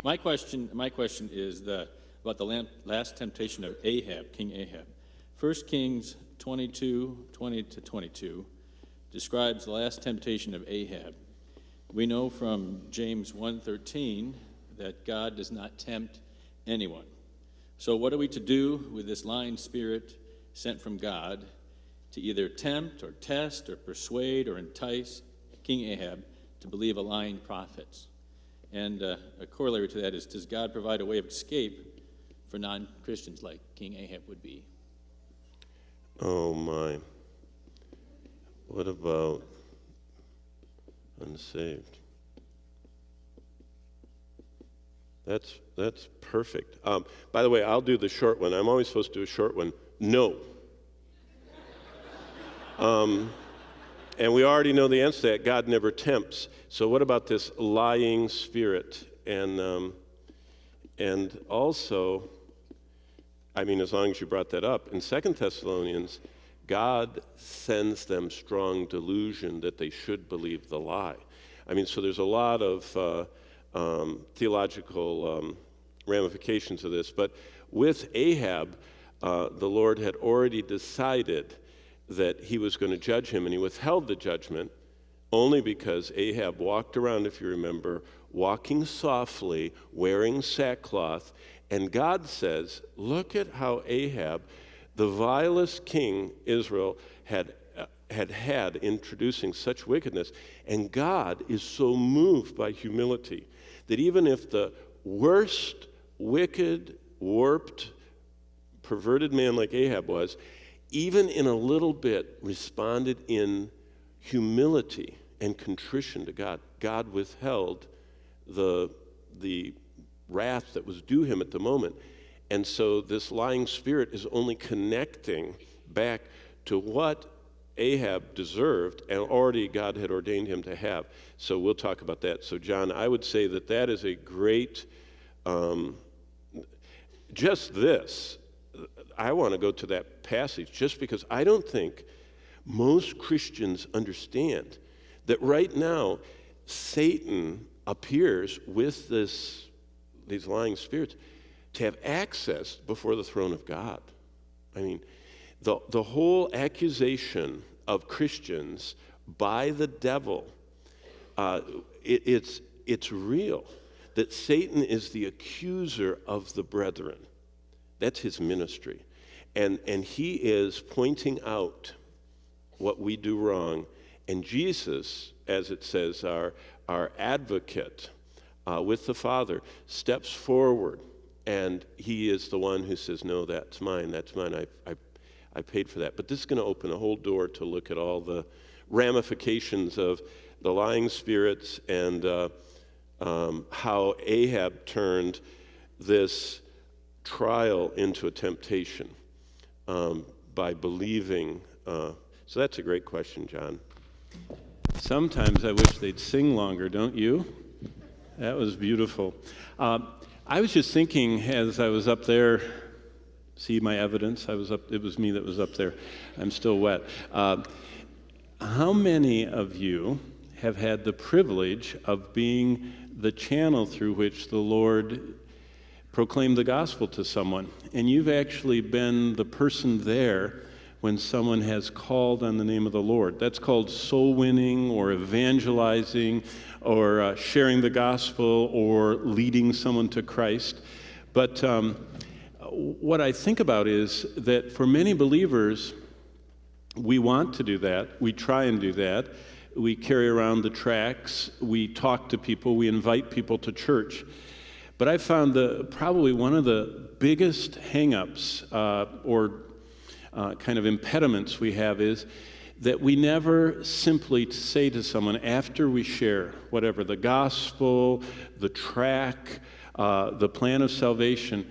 My question is about the last temptation of Ahab, King Ahab. 1 Kings 22:20-22 describes the last temptation of Ahab. We know from James 1:13 that God does not tempt anyone. So what are we to do with this lying spirit sent from God to either tempt or test or persuade or entice King Ahab to believe a lying prophet? And a corollary to that is, does God provide a way of escape for non-Christians like King Ahab would be? Oh my. What about unsaved? That's perfect. By the way, I'll do the short one. I'm always supposed to do a short one. No. And we already know the answer to that. God never tempts. So what about this lying spirit? And also, I mean, as long as you brought that up, in 2 Thessalonians, God sends them strong delusion that they should believe the lie. I mean, so there's a lot of theological ramifications of this. But with Ahab, the Lord had already decided that he was going to judge him, and he withheld the judgment only because Ahab walked around, if you remember, walking softly, wearing sackcloth, and God says, look at how Ahab, the vilest king Israel had introducing such wickedness, and God is so moved by humility that even if the worst, wicked, warped, perverted man like Ahab was, even in a little bit responded in humility and contrition to God. God withheld the wrath that was due him at the moment. And so this lying spirit is only connecting back to what Ahab deserved and already God had ordained him to have. So we'll talk about that. So John, I would say that is a great, just this, I want to go to that passage just because I don't think most Christians understand that right now Satan appears with these lying spirits to have access before the throne of God. I mean, the whole accusation of Christians by the devil, it's real, that Satan is the accuser of the brethren. That's his ministry. And he is pointing out what we do wrong. And Jesus, as it says, our advocate with the Father, steps forward. And he is the one who says, no, that's mine. I paid for that. But this is going to open a whole door to look at all the ramifications of the lying spirits and how Ahab turned this trial into a temptation by believing. So that's a great question, John. Sometimes I wish they'd sing longer, don't you? That was beautiful. I was just thinking as I was up there, see my evidence? It was me that was up there. I'm still wet. How many of you have had the privilege of being the channel through which the Lord proclaimed the gospel to someone? And you've actually been the person there when someone has called on the name of the Lord. That's called soul winning or evangelizing or sharing the gospel or leading someone to Christ. But what I think about is that for many believers, we want to do that. We try and do that. We carry around the tracts. We talk to people. We invite people to church. But I found probably one of the biggest hang-ups or kind of impediments we have is that we never simply say to someone after we share whatever, the gospel, the tract, the plan of salvation,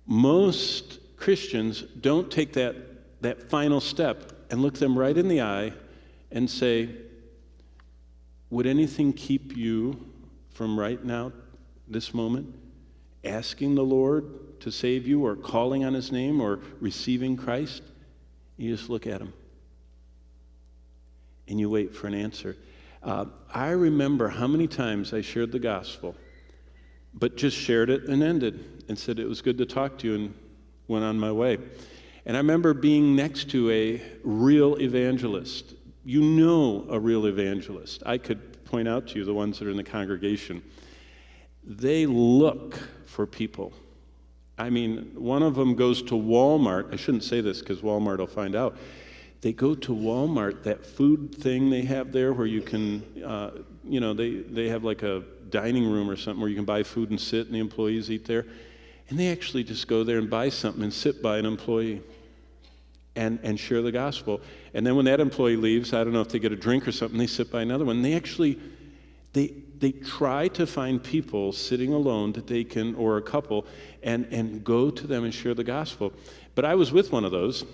most Christians don't take that final step and look them right in the eye and say, would anything keep you from right now, this moment, asking the Lord to save you or calling on his name or receiving Christ? You just look at him and you wait for an answer. I remember how many times I shared the gospel but just shared it and ended and said it was good to talk to you and went on my way. And I remember being next to a real evangelist. You know a real evangelist. I could point out to you the ones that are in the congregation. They look for people. I mean, one of them goes to Walmart. I shouldn't say this because Walmart will find out. They go to Walmart, that food thing they have there where you can, they have like a dining room or something where you can buy food and sit and the employees eat there. And they actually just go there and buy something and sit by an employee and share the gospel. And then when that employee leaves, I don't know if they get a drink or something, they sit by another one. They actually, they try to find people sitting alone that they can, or a couple, and go to them and share the gospel. But I was with one of those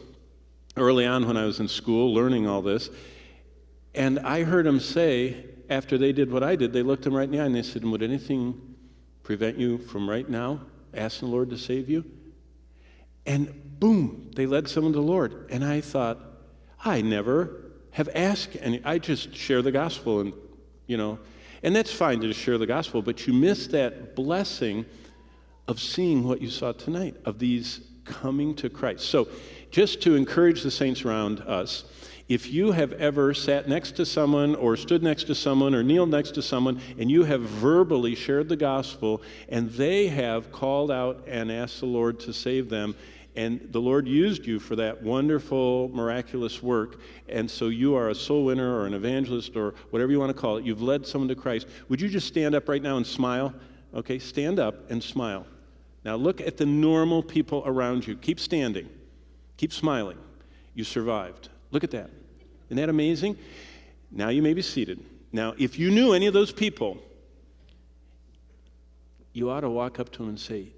early on when I was in school learning all this, and I heard them say, after they did what I did, they looked them right in the eye and they said, would anything prevent you from right now asking the Lord to save you? And boom, they led someone to the Lord. And I thought, I never have asked any. I just share the gospel and, and that's fine to just share the gospel, but you miss that blessing of seeing what you saw tonight, of these coming to Christ. So just to encourage the saints around us, if you have ever sat next to someone or stood next to someone or kneeled next to someone and you have verbally shared the gospel and they have called out and asked the Lord to save them, and the Lord used you for that wonderful, miraculous work, and so you are a soul winner or an evangelist or whatever you want to call it, you've led someone to Christ, would you just stand up right now and smile? Okay, stand up and smile. Now look at the normal people around you. Keep standing. Keep smiling. You survived. Look at that. Isn't that amazing? Now you may be seated. Now, if you knew any of those people, you ought to walk up to them and say,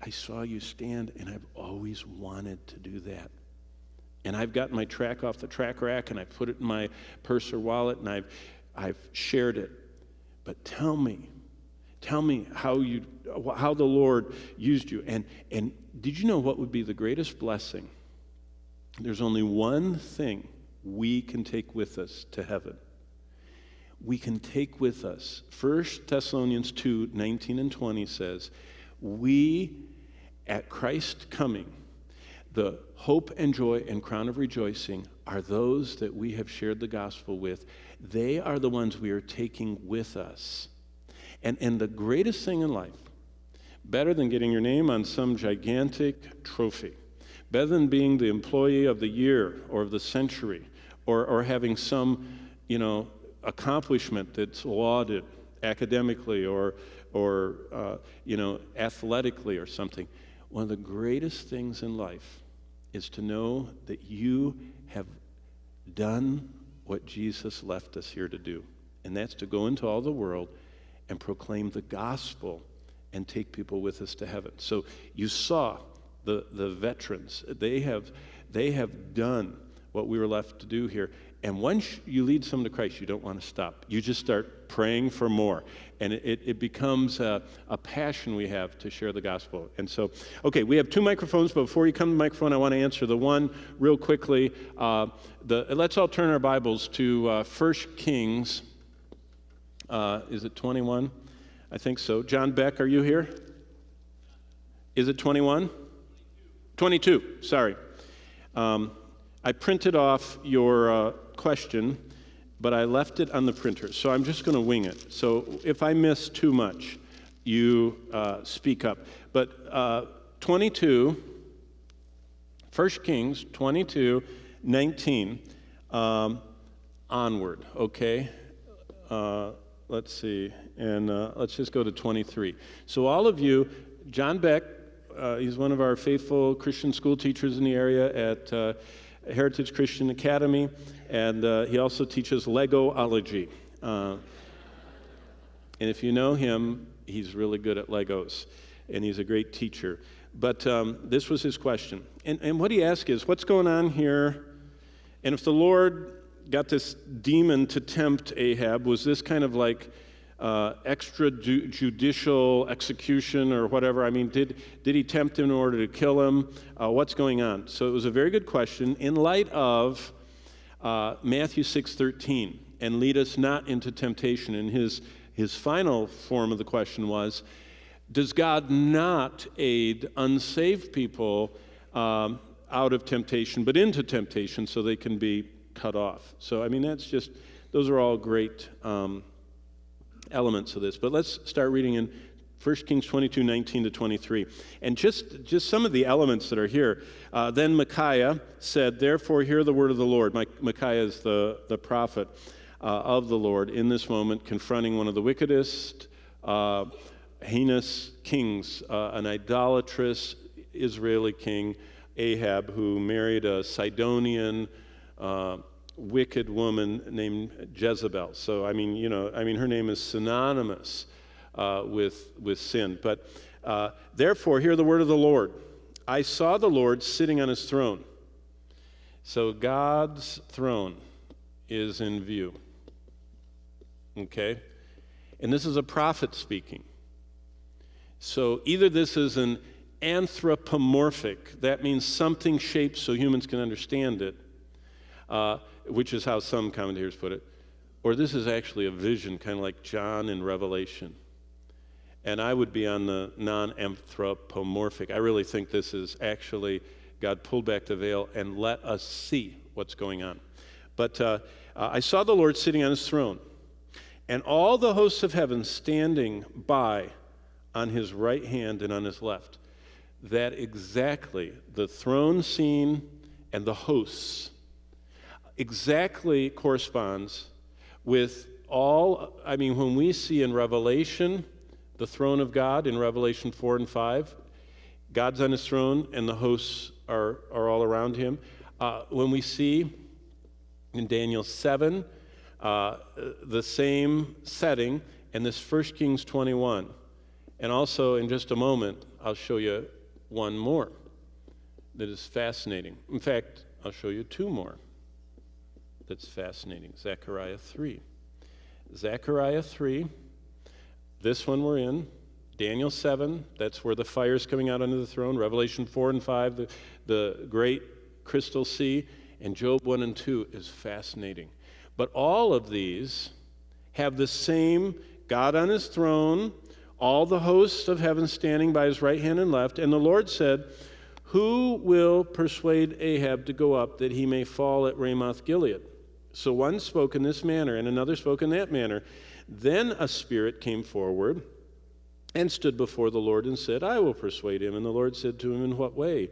I saw you stand, and I've always wanted to do that. And I've got my track off the track rack, and I put it in my purse or wallet, and I've shared it. But tell me how the Lord used you. And did you know what would be the greatest blessing? There's only one thing we can take with us to heaven. We can take with us, 1 Thessalonians 2, 19 and 20 says, we, at Christ's coming, the hope and joy and crown of rejoicing are those that we have shared the gospel with. They are the ones we are taking with us. And the greatest thing in life, better than getting your name on some gigantic trophy, better than being the employee of the year or of the century, or having some, accomplishment that's lauded academically or athletically or something. One of the greatest things in life is to know that you have done what Jesus left us here to do, and that's to go into all the world and proclaim the gospel and take people with us to heaven. So you saw the veterans. They have done what we were left to do here. And once you lead someone to Christ, you don't want to stop. You just start praying for more. And it becomes a passion we have to share the gospel. And so, okay, we have two microphones, but before you come to the microphone, I want to answer the one real quickly. Let's all turn our Bibles to 1 Kings. Is it 21? I think so. John Beck, are you here? Is it 21? 22, sorry. I printed off your question, but I left it on the printer, so I'm just going to wing it. So if I miss too much, you speak up. But 22, 1 Kings 22, 19, onward, okay? Let's see, and let's just go to 23. So all of you, John Beck, he's one of our faithful Christian school teachers in the area at Heritage Christian Academy, and he also teaches Legoology. And if you know him, he's really good at Legos, and he's a great teacher. But this was his question. And what he asked is, what's going on here? And if the Lord got this demon to tempt Ahab, was this kind of like extrajudicial execution or whatever? I mean, did he tempt him in order to kill him? What's going on? So it was a very good question in light of Matthew 6:13, and lead us not into temptation, in his his final form of the question was, does God not aid unsaved people out of temptation, but into temptation so they can be cut off? So, I mean, those are all great elements of this. But let's start reading in 1 Kings 22, 19 to 23. And just some of the elements that are here. Then Micaiah said, therefore hear the word of the Lord. Micaiah is the prophet of the Lord in this moment, confronting one of the wickedest, heinous kings, an idolatrous Israeli king, Ahab, who married a Sidonian wicked woman named Jezebel. So, I mean, her name is synonymous with sin. But therefore, hear the word of the Lord. I saw the Lord sitting on his throne. So God's throne is in view. Okay? And this is a prophet speaking. So either this is an anthropomorphic, that means something shaped so humans can understand it, which is how some commentators put it, or this is actually a vision, kind of like John in Revelation. And I would be on the non-anthropomorphic. I really think this is actually God pulled back the veil and let us see what's going on. But I saw the Lord sitting on his throne, and all the hosts of heaven standing by on his right hand and on his left. That exactly, the throne scene and the hosts, exactly corresponds with when we see in Revelation the throne of God in Revelation 4 and 5, God's on his throne and the hosts are all around him. When we see in Daniel 7 the same setting, and this 1 Kings 21. And also in just a moment, I'll show you one more that is fascinating. In fact, I'll show you two more that's fascinating. Zechariah 3. Zechariah 3, this one we're in. Daniel 7, that's where the fire's coming out under the throne. Revelation 4 and 5, the great crystal sea. And Job 1 and 2 is fascinating. But all of these have the same God on his throne, all the hosts of heaven standing by his right hand and left. And the Lord said, who will persuade Ahab to go up that he may fall at Ramoth Gilead? So one spoke in this manner and another spoke in that manner. Then a spirit came forward and stood before the Lord and said, I will persuade him. And the Lord said to him, in what way?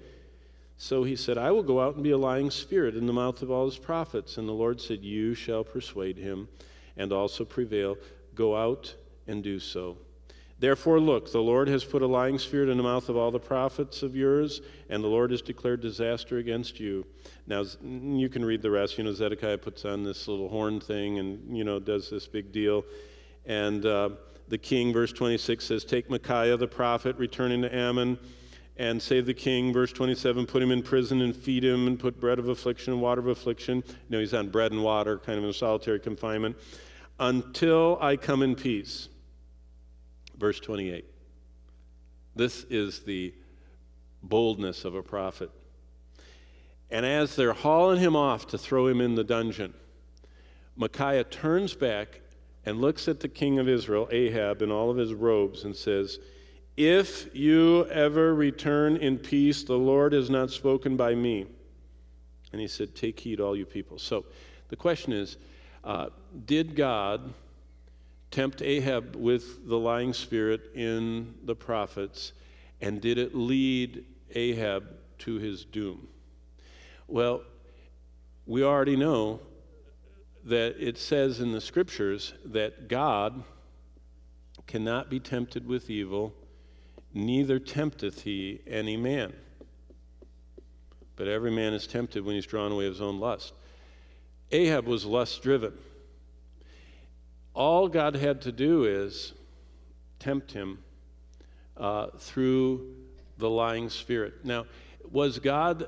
So he said, I will go out and be a lying spirit in the mouth of all his prophets. And the Lord said, you shall persuade him and also prevail. Go out and do so. Therefore, look, the Lord has put a lying spirit in the mouth of all the prophets of yours, and the Lord has declared disaster against you. Now, you can read the rest. Zedekiah puts on this little horn thing and, does this big deal. And the king, verse 26, says, take Micaiah the prophet, returning to Ammon, and save the king. Verse 27, put him in prison and feed him and put bread of affliction and water of affliction. He's on bread and water, kind of in solitary confinement, until I come in peace. Verse 28. This is the boldness of a prophet. And as they're hauling him off to throw him in the dungeon, Micaiah turns back and looks at the king of Israel, Ahab, in all of his robes and says, if you ever return in peace, the Lord has not spoken by me. And he said, take heed, all you people. So the question is, did God tempt Ahab with the lying spirit in the prophets, and did it lead Ahab to his doom? Well, we already know that it says in the scriptures that God cannot be tempted with evil, neither tempteth he any man. But every man is tempted when he's drawn away of his own lust. Ahab was lust-driven. All God had to do is tempt him through the lying spirit. Now, was God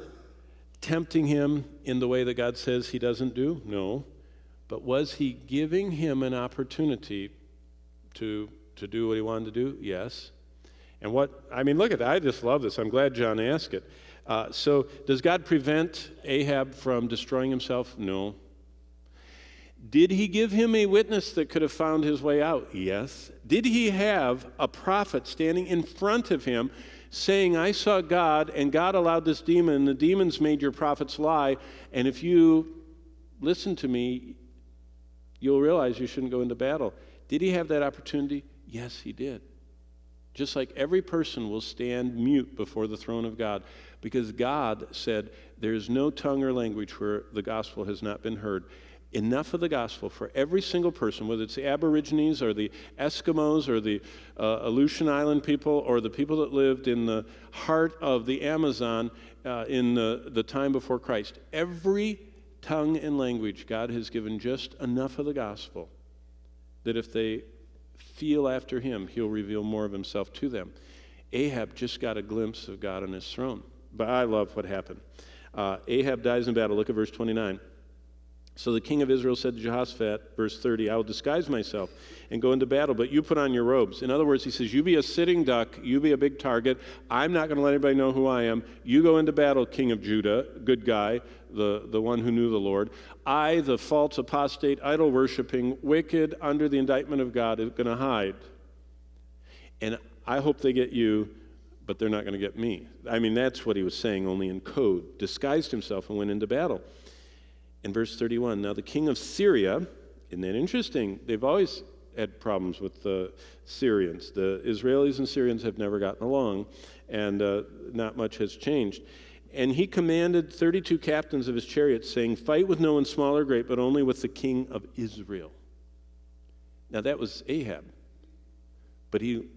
tempting him in the way that God says he doesn't do? No. But was he giving him an opportunity to do what he wanted to do? Yes. And look at that. I just love this. I'm glad John asked it. So does God prevent Ahab from destroying himself? No. Did he give him a witness that could have found his way out? Yes. Did he have a prophet standing in front of him saying, I saw God, and God allowed this demon, and the demons made your prophets lie, and if you listen to me, you'll realize you shouldn't go into battle. Did he have that opportunity? Yes, he did. Just like every person will stand mute before the throne of God, because God said, there is no tongue or language where the gospel has not been heard. Enough of the gospel for every single person, whether it's the Aborigines or the Eskimos or the Aleutian Island people or the people that lived in the heart of the Amazon in the time before Christ. Every tongue and language, God has given just enough of the gospel that if they feel after him, he'll reveal more of himself to them. Ahab just got a glimpse of God on his throne. But I love what happened. Ahab dies in battle. Look at verse 29. So the king of Israel said to Jehoshaphat, verse 30, I will disguise myself and go into battle, but you put on your robes. In other words, he says, you be a sitting duck, you be a big target. I'm not going to let anybody know who I am. You go into battle, king of Judah, good guy, the one who knew the Lord. I, the false apostate, idol-worshiping, wicked, under the indictment of God, is going to hide. And I hope they get you, but they're not going to get me. I mean, that's what he was saying, only in code. Disguised himself and went into battle. In verse 31, now the king of Syria, isn't that interesting? They've always had problems with the Syrians. The Israelis and Syrians have never gotten along, and not much has changed. And he commanded 32 captains of his chariots, saying, fight with no one small or great, but only with the king of Israel. Now that was Ahab, but he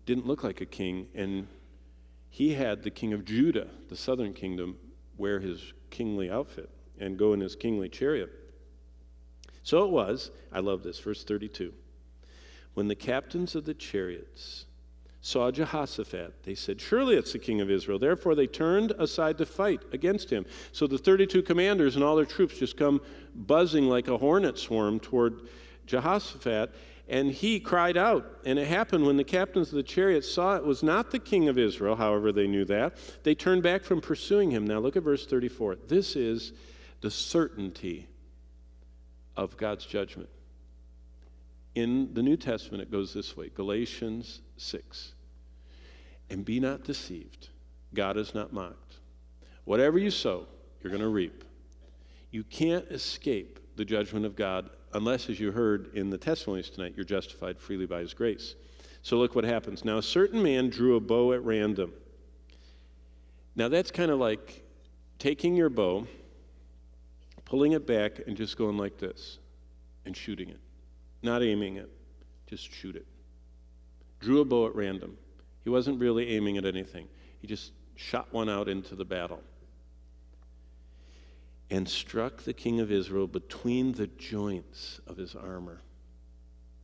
didn't look like a king, and he had the king of Judah, the southern kingdom, wear his kingly outfit and go in his kingly chariot. So it was, I love this, verse 32. When the captains of the chariots saw Jehoshaphat, they said, surely it's the king of Israel. Therefore they turned aside to fight against him. So the 32 commanders and all their troops just come buzzing like a hornet swarm toward Jehoshaphat, and he cried out. And it happened when the captains of the chariots saw it was not the king of Israel, however they knew that, they turned back from pursuing him. Now look at verse 34. This is the certainty of God's judgment. In the New Testament, it goes this way, Galatians 6. And be not deceived. God is not mocked. Whatever you sow, you're going to reap. You can't escape the judgment of God unless, as you heard in the testimonies tonight, you're justified freely by his grace. So look what happens. Now, a certain man drew a bow at random. Now, that's kind of like taking your bow, pulling it back, and just going like this and shooting it. Not aiming it, just shoot it. Drew a bow at random. He wasn't really aiming at anything. He just shot one out into the battle. And struck the king of Israel between the joints of his armor.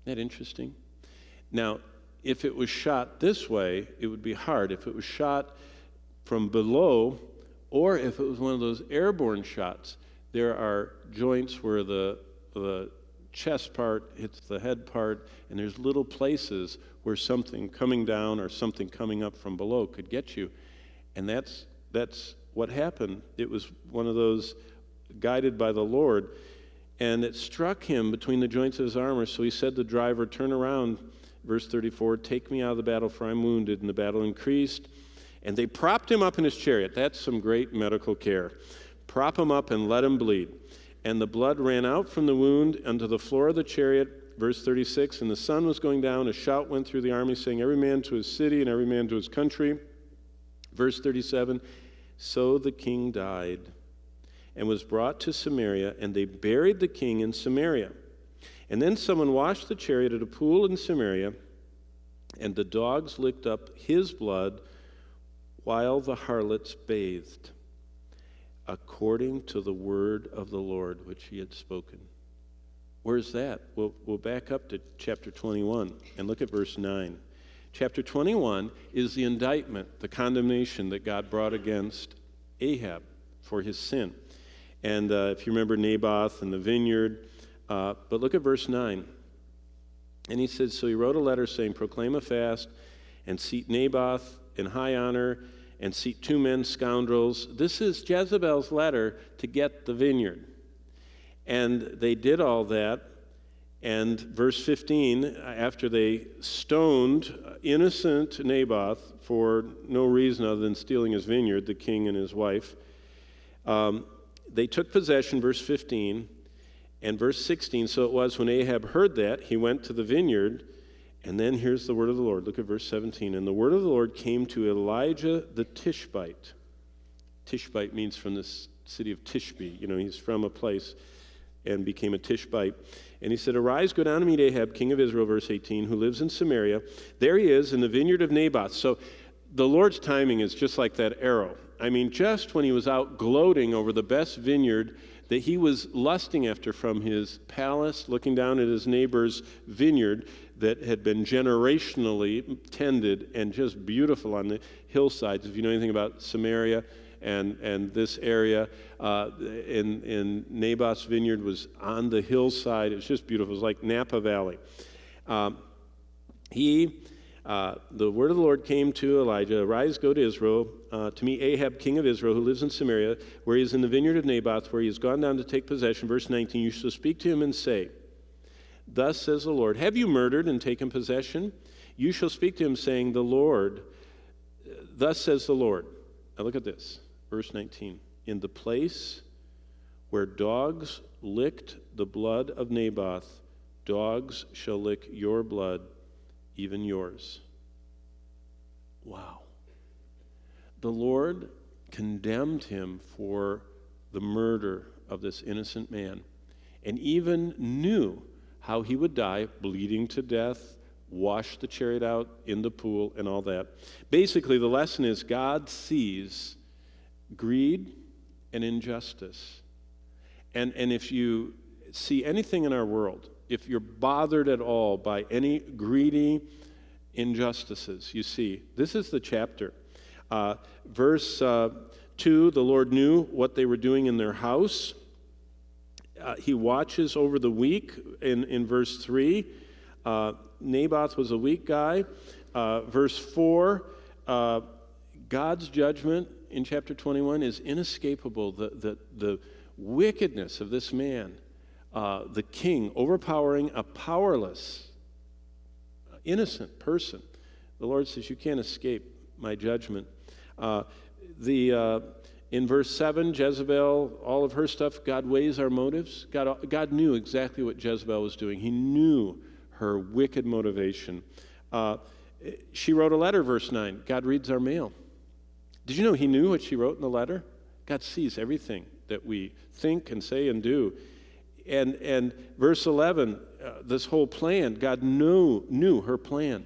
Isn't that interesting? Now, if it was shot this way, it would be hard. If it was shot from below, or if it was one of those airborne shots, there are joints where the chest part hits the head part, and there's little places where something coming down or something coming up from below could get you. And that's what happened. It was one of those guided by the Lord, and it struck him between the joints of his armor. So he said to the driver, turn around, verse 34, take me out of the battle, for I'm wounded. And the battle increased, and they propped him up in his chariot. That's some great medical care. Prop him up and let him bleed. And the blood ran out from the wound unto the floor of the chariot. Verse 36, and the sun was going down. A shout went through the army, saying, every man to his city and every man to his country. Verse 37, so the king died and was brought to Samaria, and they buried the king in Samaria. And then someone washed the chariot at a pool in Samaria, and the dogs licked up his blood while the harlots bathed, according to the word of the Lord which he had spoken. Where's that? We'll back up to chapter 21 and look at verse 9. Chapter 21 is the indictment, the condemnation that God brought against Ahab for his sin. And if you remember Naboth and the vineyard, but look at verse 9. And he said, so he wrote a letter saying, proclaim a fast and seat Naboth in high honor and seat 2 men scoundrels. This is Jezebel's letter to get the vineyard. And they did all that. And verse 15, after they stoned innocent Naboth for no reason other than stealing his vineyard, the king and his wife, they took possession, verse 15, and verse 16. So it was when Ahab heard that, he went to the vineyard. And then here's the word of the Lord. Look at verse 17. And the word of the Lord came to Elijah the Tishbite. Tishbite means from the city of Tishbe. He's from a place and became a Tishbite. And he said, arise, go down to meet Ahab, king of Israel, verse 18, who lives in Samaria. There he is in the vineyard of Naboth. So the Lord's timing is just like that arrow. Just when he was out gloating over the best vineyard that he was lusting after from his palace, looking down at his neighbor's vineyard that had been generationally tended and just beautiful on the hillsides. If you know anything about Samaria and this area, in Naboth's vineyard was on the hillside. It was just beautiful. It was like Napa Valley. The word of the Lord came to Elijah, arise, go to Israel, to meet Ahab, king of Israel, who lives in Samaria, where he is in the vineyard of Naboth, where he has gone down to take possession. Verse 19, you shall speak to him and say, thus says the Lord, have you murdered and taken possession? You shall speak to him, saying, thus says the Lord. Now look at this, verse 19. In the place where dogs licked the blood of Naboth, dogs shall lick your blood, even yours. Wow. The Lord condemned him for the murder of this innocent man, and even knew how he would die, bleeding to death, wash the chariot out in the pool, and all that. Basically, the lesson is God sees greed and injustice. And if you see anything in our world, if you're bothered at all by any greedy injustices, you see, this is the chapter. Verse 2, the Lord knew what they were doing in their house. He watches over the weak in verse 3. Naboth was a weak guy. Verse 4, God's judgment in chapter 21 is inescapable. The wickedness of this man, the king, overpowering a powerless, innocent person. The Lord says, you can't escape my judgment. In verse 7, Jezebel, all of her stuff, God weighs our motives. God knew exactly what Jezebel was doing. He knew her wicked motivation. She wrote a letter, verse 9. God reads our mail. Did you know he knew what she wrote in the letter? God sees everything that we think and say and do. And verse 11, this whole plan, God knew her plan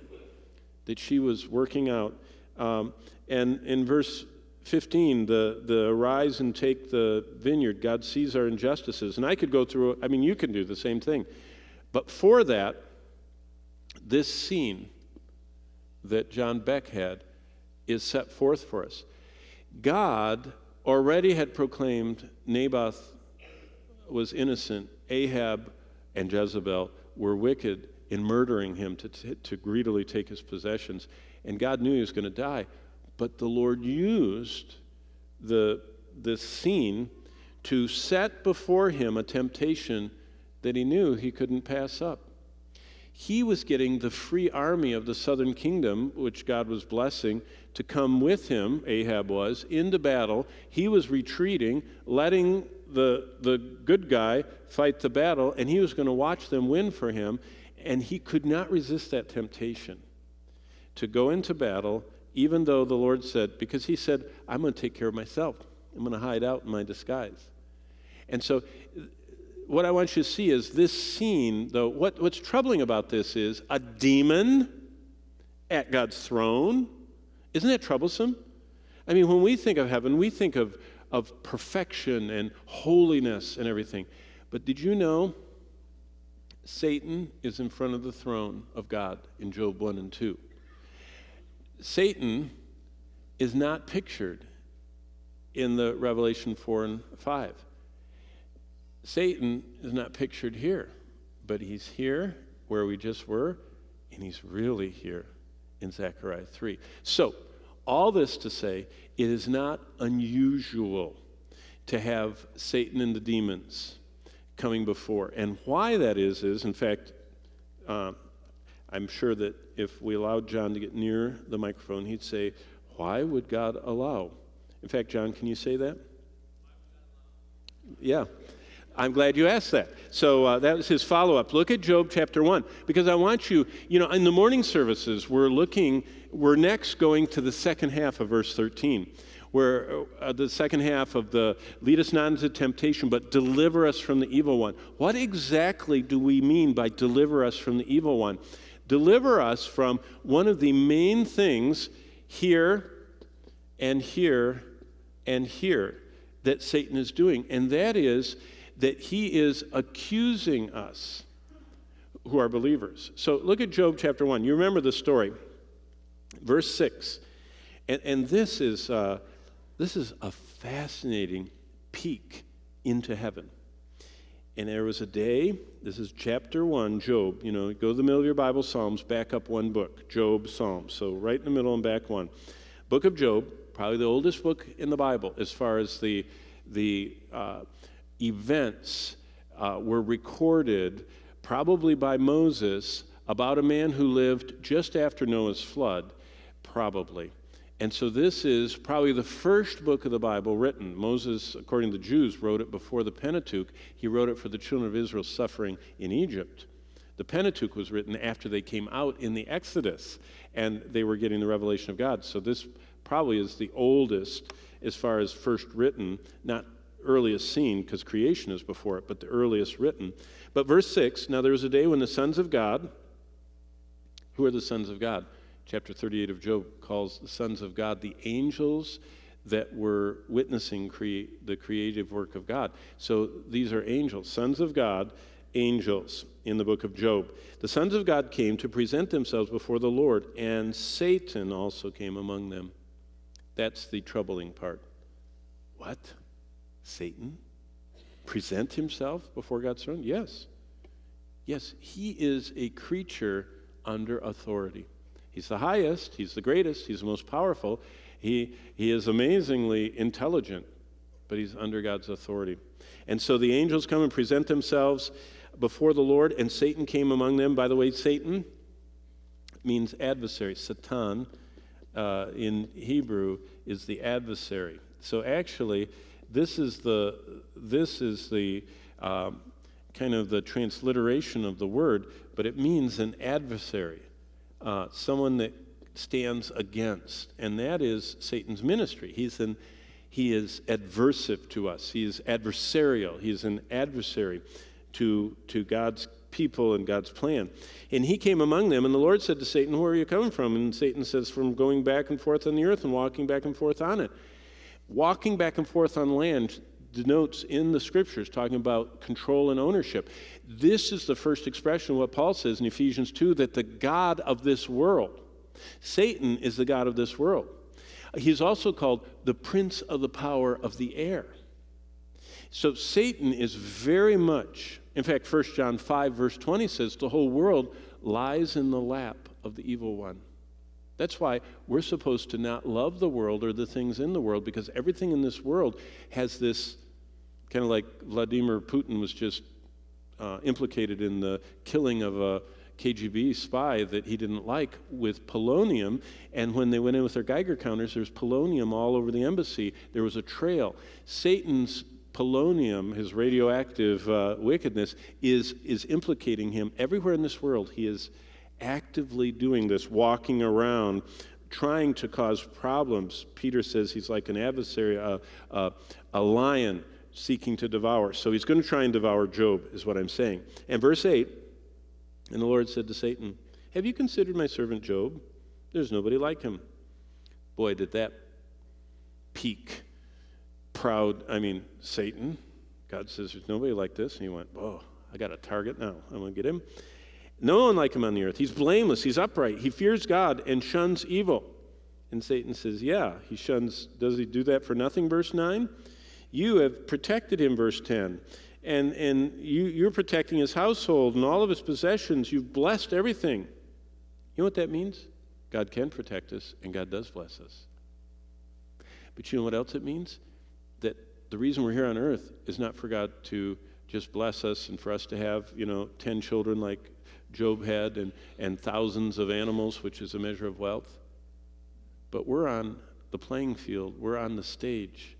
that she was working out. And in verse 15, the arise and take the vineyard, God sees our injustices. And I could go through, you can do the same thing. But for that, this scene that John Beck had is set forth for us. God already had proclaimed Naboth was innocent. Ahab and Jezebel were wicked in murdering him to greedily take his possessions. And God knew he was going to die. But the Lord used this scene to set before him a temptation that he knew he couldn't pass up. He was getting the free army of the southern kingdom, which God was blessing, to come with him, Ahab was, into battle. He was retreating, letting the good guy fight the battle, and he was going to watch them win for him. And he could not resist that temptation to go into battle, even though the Lord said, because he said, I'm going to take care of myself. I'm going to hide out in my disguise. And so what I want you to see is this scene, though, what's troubling about this is a demon at God's throne. Isn't that troublesome? When we think of heaven, we think of perfection and holiness and everything. But did you know Satan is in front of the throne of God in Job 1 and 2? Satan is not pictured in the Revelation 4 and 5. Satan is not pictured here, but he's here where we just were, and he's really here in Zechariah 3. So, all this to say, it is not unusual to have Satan and the demons coming before. And why that is, in fact, I'm sure that if we allowed John to get near the microphone, he'd say, why would God allow? In fact, John, can you say that? Yeah. I'm glad you asked that. So that was his follow-up. Look at Job chapter 1, because I want you, in the morning services, we're next going to the second half of verse 13, where the second half of the lead us not into temptation, but deliver us from the evil one. What exactly do we mean by deliver us from the evil one? Deliver us from one of the main things here and here and here that Satan is doing, and that is that he is accusing us who are believers. So look at Job chapter 1. You remember the story. Verse 6. And this is a fascinating peek into heaven. And there was a day, this is chapter 1, Job. Go to the middle of your Bible, Psalms, back up one book, Job, Psalms. So right in the middle and back one. Book of Job, probably the oldest book in the Bible as far as the events were recorded probably by Moses about a man who lived just after Noah's flood, probably. And so this is probably the first book of the Bible written. Moses, according to the Jews, wrote it before the Pentateuch. He wrote it for the children of Israel suffering in Egypt. The Pentateuch was written after they came out in the Exodus, and they were getting the revelation of God. So this probably is the oldest as far as first written, not earliest seen, because creation is before it, but the earliest written. But verse 6, now there was a day when the sons of God, who are the sons of God? Chapter 38 of Job calls the sons of God the angels that were witnessing the creative work of God. So these are angels, sons of God, angels in the book of Job. The sons of God came to present themselves before the Lord, and Satan also came among them. That's the troubling part. What? Satan? Present himself before God's throne? Yes. Yes, he is a creature under authority. He's the highest, he's the greatest, he's the most powerful. He is amazingly intelligent, but he's under God's authority. And so the angels come and present themselves before the Lord, and Satan came among them. By the way, Satan means adversary. Satan in Hebrew is the adversary. So actually, this is the kind of the transliteration of the word, but it means an adversary, someone that stands against, and that is Satan's ministry. He is adversive to us. He is adversarial. He is an adversary to God's people and God's plan. And he came among them, and the Lord said to Satan, "Where are you coming from?" And Satan says, "From going back and forth on the earth and walking back and forth on it." Walking back and forth on land denotes in the scriptures talking about control and ownership. This is the first expression of what Paul says in Ephesians 2, that the God of this world, Satan is the God of this world. He's also called the prince of the power of the air. So Satan is very much, in fact, 1 John 5 verse 20 says, the whole world lies in the lap of the evil one. That's why we're supposed to not love the world or the things in the world, because everything in this world has this, kind of like Vladimir Putin was just implicated in the killing of a KGB spy that he didn't like with polonium, and when they went in with their Geiger counters, there's polonium all over the embassy. There was a trail. Satan's polonium, his radioactive wickedness, is implicating him everywhere in this world. He is actively doing this, walking around, trying to cause problems. Peter says he's like an adversary, a lion seeking to devour. So he's going to try and devour Job, is what I'm saying. And verse 8, and the Lord said to Satan, "Have you considered my servant Job? There's nobody like him." Boy, did that pique Satan. God says, "There's nobody like this." And he went, "Oh, I got a target now. I'm going to get him." No one like him on the earth. He's blameless. He's upright. He fears God and shuns evil. And Satan says, yeah, he shuns. Does he do that for nothing? Verse 9. You have protected him, verse 10. And you're protecting his household and all of his possessions. You've blessed everything. You know what that means? God can protect us, and God does bless us. But you know what else it means? That the reason we're here on earth is not for God to just bless us and for us to have, 10 children like Job had and thousands of animals, which is a measure of wealth. But we're on the playing field. We're on the stage.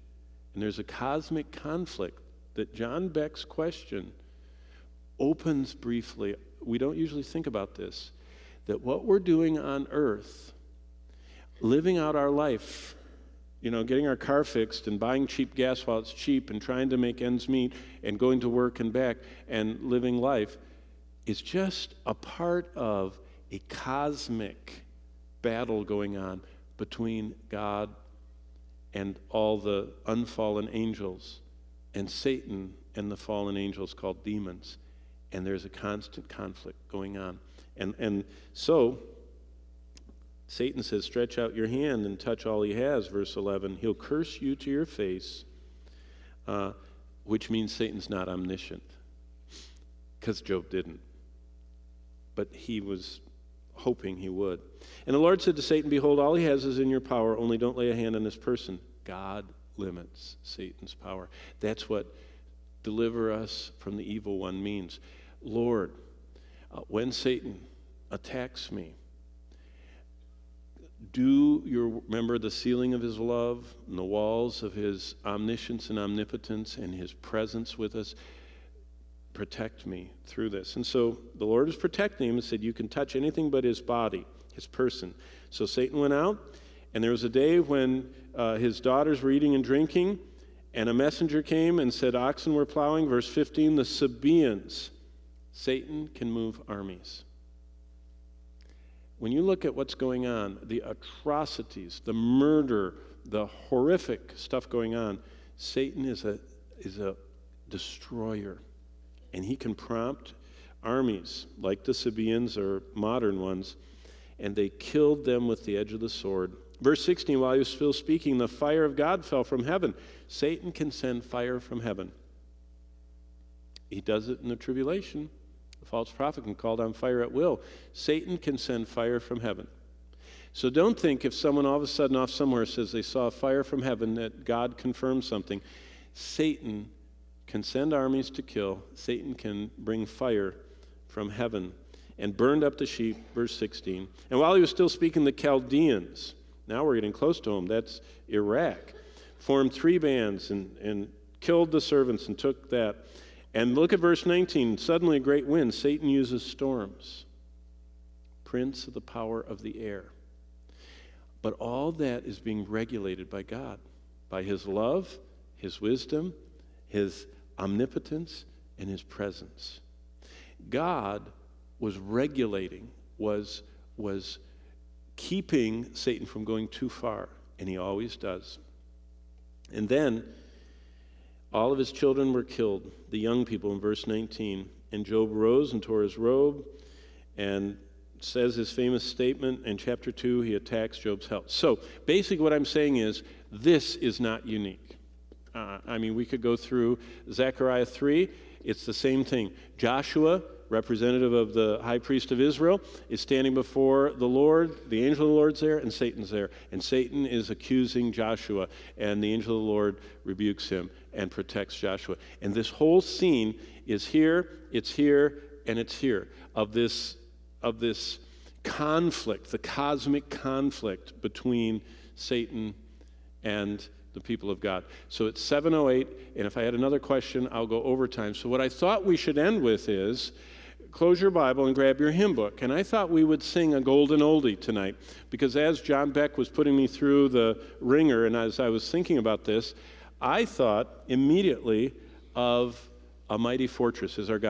And there's a cosmic conflict that John Beck's question opens briefly. We don't usually think about this, that what we're doing on earth, living out our life, getting our car fixed and buying cheap gas while it's cheap and trying to make ends meet and going to work and back and living life is just a part of a cosmic battle going on between God and all the unfallen angels and Satan and the fallen angels called demons. And there's a constant conflict going on. And so Satan says, stretch out your hand and touch all he has, verse 11. He'll curse you to your face, which means Satan's not omniscient, because Job didn't. But he was hoping he would. And the Lord said to Satan, behold, all he has is in your power, only don't lay a hand on this person. God limits Satan's power. That's what deliver us from the evil one means. Lord, when Satan attacks me, remember the ceiling of his love and the walls of his omniscience and omnipotence and his presence with us. Protect me through this. And so the Lord is protecting him and said, you can touch anything but his body, his person. So Satan went out, and there was a day when his daughters were eating and drinking, and a messenger came and said, oxen were plowing. Verse 15, the Sabaeans. Satan can move armies. When you look at what's going on, the atrocities, the murder, the horrific stuff going on, Satan is a destroyer. And he can prompt armies like the Sabaeans or modern ones, and they killed them with the edge of the sword. Verse 16, while he was still speaking, the fire of God fell from heaven. Satan can send fire from heaven. He does it in the tribulation. The false prophet can call down fire at will. Satan can send fire from heaven. So don't think if someone all of a sudden off somewhere says they saw a fire from heaven that God confirms something. Satan can send armies to kill. Satan can bring fire from heaven and burned up the sheep, verse 16. And while he was still speaking, the Chaldeans, now we're getting close to them, that's Iraq, formed 3 bands and killed the servants and took that. And look at verse 19. Suddenly a great wind. Satan uses storms. Prince of the power of the air. But all that is being regulated by God, by his love, his wisdom, his omnipotence, and his presence. God was regulating, was keeping Satan from going too far, and he always does. And then all of his children were killed, the young people in verse 19. And Job rose and tore his robe and says his famous statement in chapter 2, he attacks Job's health. So basically what I'm saying is this is not unique. We could go through Zechariah 3. It's the same thing. Joshua, representative of the high priest of Israel, is standing before the Lord. The angel of the Lord's there, and Satan's there. And Satan is accusing Joshua, and the angel of the Lord rebukes him and protects Joshua. And this whole scene is here, and it's here, of this conflict, the cosmic conflict between Satan and the people of God. So it's 7:08, and if I had another question, I'll go overtime. So what I thought we should end with is, close your Bible and grab your hymn book. And I thought we would sing a golden oldie tonight, because as John Beck was putting me through the ringer, and as I was thinking about this, I thought immediately of A Mighty Fortress Is Our God.